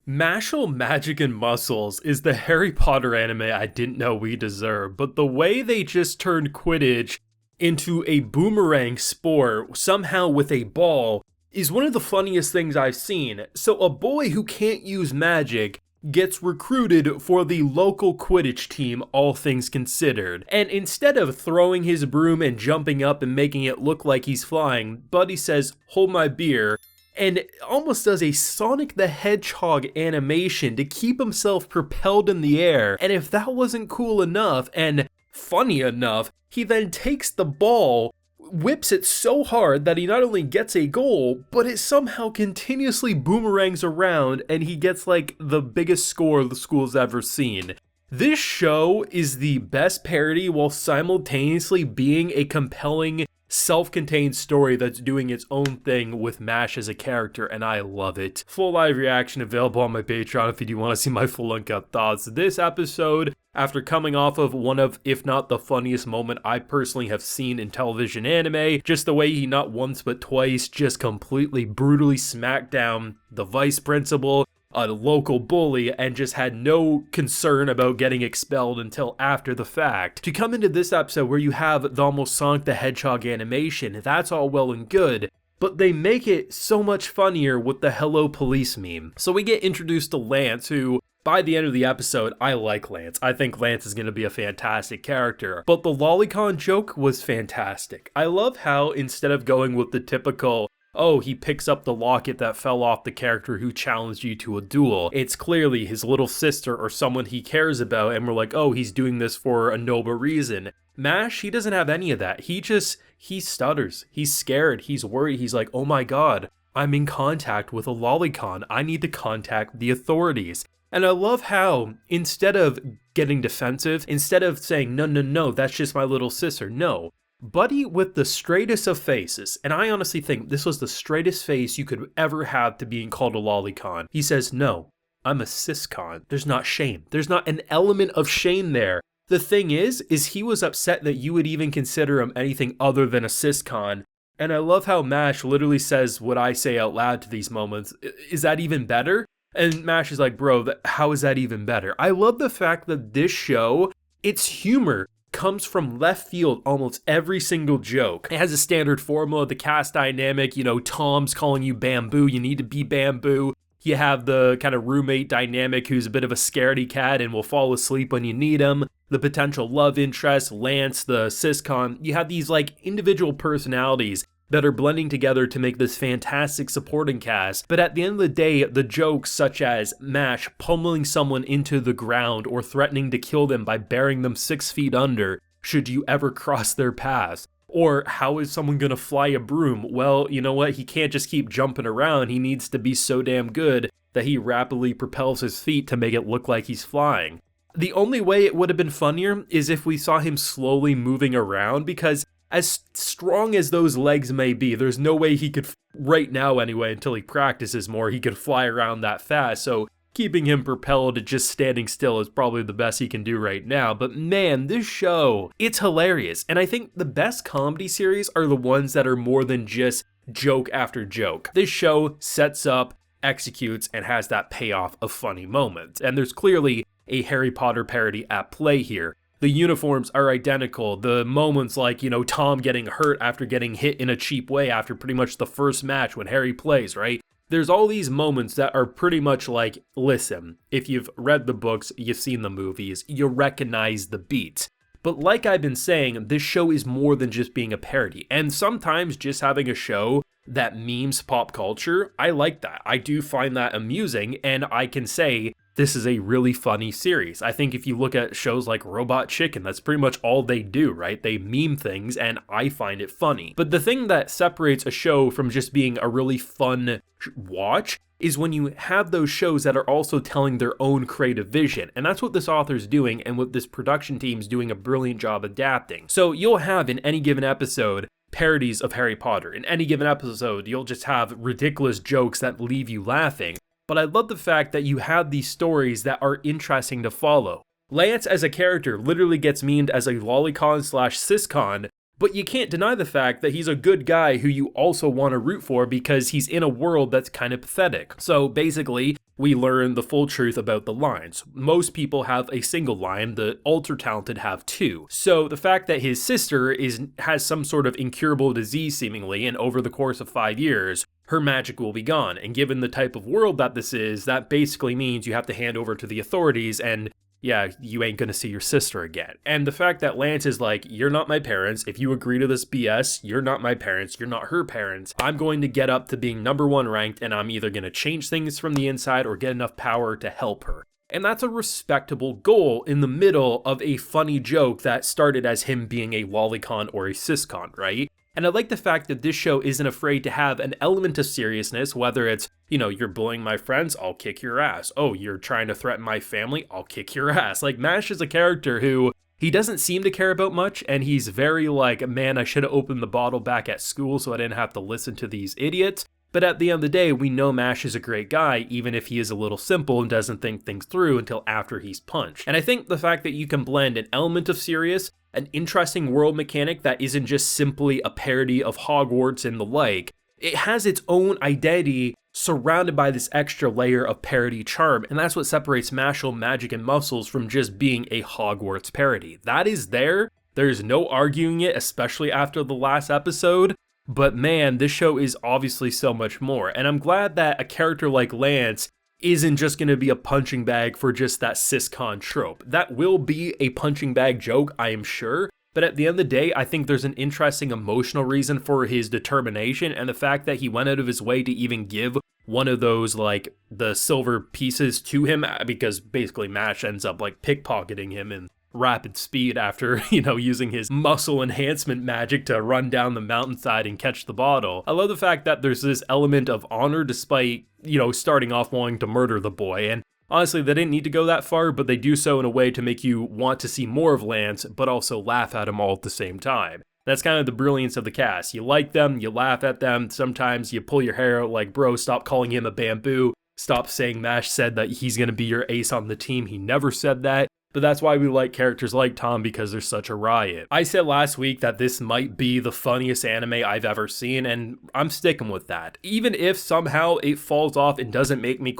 Mashle Magic and Muscles is the Harry Potter anime I didn't know we deserved, but the way they just turned Quidditch into a boomerang sport, somehow with a ball, is one of the funniest things I've seen. So a boy who can't use magic gets recruited for the local Quidditch team, all things considered. And instead of throwing his broom and jumping up and making it look like he's flying, Buddy says, "Hold my beer," and almost does a Sonic the Hedgehog animation to keep himself propelled in the air. And if that wasn't cool enough and funny enough, he then takes the ball, whips it so hard that he not only gets a goal, but it somehow continuously boomerangs around and he gets like the biggest score the school's ever seen. This show is the best parody while simultaneously being a compelling, self-contained story that's doing its own thing with Mash as a character, and I love it. Full live reaction available on my Patreon if you do want to see my full uncut thoughts. This episode, after coming off of one of, if not the funniest moment I personally have seen in television anime, just the way he not once but twice just completely brutally smacked down the vice principal, a local bully, and just had no concern about getting expelled until after the fact. To come into this episode where you have the almost Sonic the Hedgehog animation, that's all well and good, but they make it so much funnier with the Hello Police meme. So we get introduced to Lance, who, by the end of the episode, I like Lance. I think Lance is going to be a fantastic character. But the Lolicon joke was fantastic. I love how instead of going with the typical, oh, he picks up the locket that fell off the character who challenged you to a duel, it's clearly his little sister or someone he cares about, and we're like, oh, he's doing this for a noble reason. Mash, he doesn't have any of that. He stutters. He's scared. He's worried. He's like, oh my god, I'm in contact with a Lolicon. I need to contact the authorities. And I love how, instead of getting defensive, instead of saying, no, that's just my little sister, no. Buddy with the straightest of faces, and I honestly think this was the straightest face you could ever have to being called a Lolicon. He says, no, I'm a siscon. There's not shame. There's not an element of shame there. The thing is he was upset that you would even consider him anything other than a siscon. And I love how Mash literally says what I say out loud to these moments. Is that even better? And Mash is like, bro, how is that even better? I love the fact that this show, its humor comes from left field almost every single joke. It has a standard formula, the cast dynamic, Tom's calling you bamboo, you need to be bamboo. You have the kind of roommate dynamic who's a bit of a scaredy cat and will fall asleep when you need him. The potential love interest, Lance, the siscon. You have these like individual personalities that are blending together to make this fantastic supporting cast. But at the end of the day, the jokes such as Mash pummeling someone into the ground or threatening to kill them by burying them 6 feet under should you ever cross their path. Or how is someone gonna fly a broom? Well, you know what? He can't just keep jumping around. He needs to be so damn good that he rapidly propels his feet to make it look like he's flying. The only way it would have been funnier is if we saw him slowly moving around, because as strong as those legs may be, there's no way he could, right now anyway, until he practices more, he could fly around that fast. So keeping him propelled to just standing still is probably the best he can do right now. But man, this show, it's hilarious. And I think the best comedy series are the ones that are more than just joke after joke. This show sets up, executes, and has that payoff of funny moments. And there's clearly a Harry Potter parody at play here. The uniforms are identical. The moments like, Tom getting hurt after getting hit in a cheap way after pretty much the first match when Harry plays, right? There's all these moments that are pretty much like, listen, if you've read the books, you've seen the movies, you recognize the beats. But like I've been saying, this show is more than just being a parody. And sometimes just having a show that memes pop culture, I like that. I do find that amusing, and I can say, this is a really funny series. I think if you look at shows like Robot Chicken, that's pretty much all they do, right? They meme things, and I find it funny. But the thing that separates a show from just being a really fun watch is when you have those shows that are also telling their own creative vision. And that's what this author's doing, and what this production team's doing a brilliant job adapting. So you'll have in any given episode parodies of Harry Potter. In any given episode, you'll just have ridiculous jokes that leave you laughing. But I love the fact that you have these stories that are interesting to follow. Lance as a character literally gets memed as a lolicon / siscon, but you can't deny the fact that he's a good guy who you also want to root for because he's in a world that's kind of pathetic. So basically, we learn the full truth about the lines. Most people have a single line, the ultra-talented have two. So the fact that his sister has some sort of incurable disease seemingly, and over the course of 5 years, her magic will be gone. And given the type of world that this is, that basically means you have to hand over to the authorities and yeah, you ain't gonna see your sister again. And the fact that Lance is like, you're not my parents. If you agree to this BS, you're not my parents. You're not her parents. I'm going to get up to being #1 ranked, and I'm either gonna change things from the inside or get enough power to help her. And that's a respectable goal in the middle of a funny joke that started as him being a lolicon or a syscon, right? And I like the fact that this show isn't afraid to have an element of seriousness, whether it's, you're bullying my friends, I'll kick your ass. Oh, you're trying to threaten my family, I'll kick your ass. Like, Mash is a character who, he doesn't seem to care about much, and he's very like, man, I should have opened the bottle back at school so I didn't have to listen to these idiots. But at the end of the day, we know Mash is a great guy, even if he is a little simple and doesn't think things through until after he's punched. And I think the fact that you can blend an element of serious, an interesting world mechanic that isn't just simply a parody of Hogwarts and the like, it has its own identity surrounded by this extra layer of parody charm, and that's what separates Mashle, Magic, and Muscles from just being a Hogwarts parody. That is there, there's no arguing it, especially after the last episode. But man, this show is obviously so much more, and I'm glad that a character like Lance isn't just going to be a punching bag for just that syscon trope. That will be a punching bag joke, I am sure, but at the end of the day, I think there's an interesting emotional reason for his determination, and the fact that he went out of his way to even give one of those, like, the silver pieces to him, because basically Mash ends up, like, pickpocketing him in rapid speed after, using his muscle enhancement magic to run down the mountainside and catch the bottle. I love the fact that there's this element of honor despite, starting off wanting to murder the boy. And honestly, they didn't need to go that far, but they do so in a way to make you want to see more of Lance, but also laugh at him all at the same time. That's kind of the brilliance of the cast. You like them, you laugh at them, sometimes you pull your hair out like, bro, stop calling him a bamboo, stop saying Mash said that he's gonna be your ace on the team, he never said that. But that's why we like characters like Tom, because they're such a riot. I said last week that this might be the funniest anime I've ever seen, and I'm sticking with that. Even if somehow it falls off and doesn't make me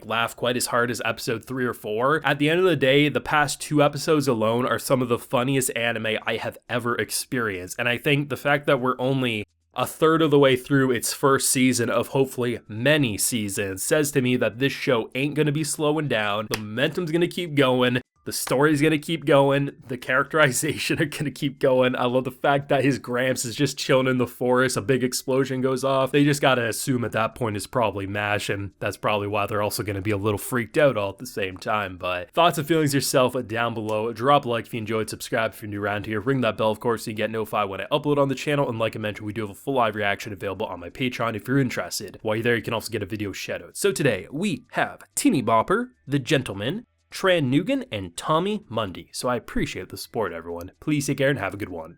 laugh quite as hard as episode 3 or 4, at the end of the day, the past 2 episodes alone are some of the funniest anime I have ever experienced. And I think the fact that we're only a third of the way through its first season of hopefully many seasons says to me that this show ain't gonna be slowing down. The momentum's gonna keep going. The story's gonna keep going, the characterization are gonna keep going. I love the fact that his Gramps is just chilling in the forest, a big explosion goes off. They just gotta assume at that point it's probably Mash, and that's probably why they're also gonna be a little freaked out all at the same time. But thoughts and feelings yourself down below. Drop a like if you enjoyed, subscribe if you're new around here, ring that bell of course so you get notified when I upload on the channel, and like I mentioned, we do have a full live reaction available on my Patreon if you're interested. While you're there, you can also get a video shoutout. So today, we have Teeny Bopper, The Gentleman, Tran Nguyen, and Tommy Mundy. So I appreciate the support, everyone. Please take care and have a good one.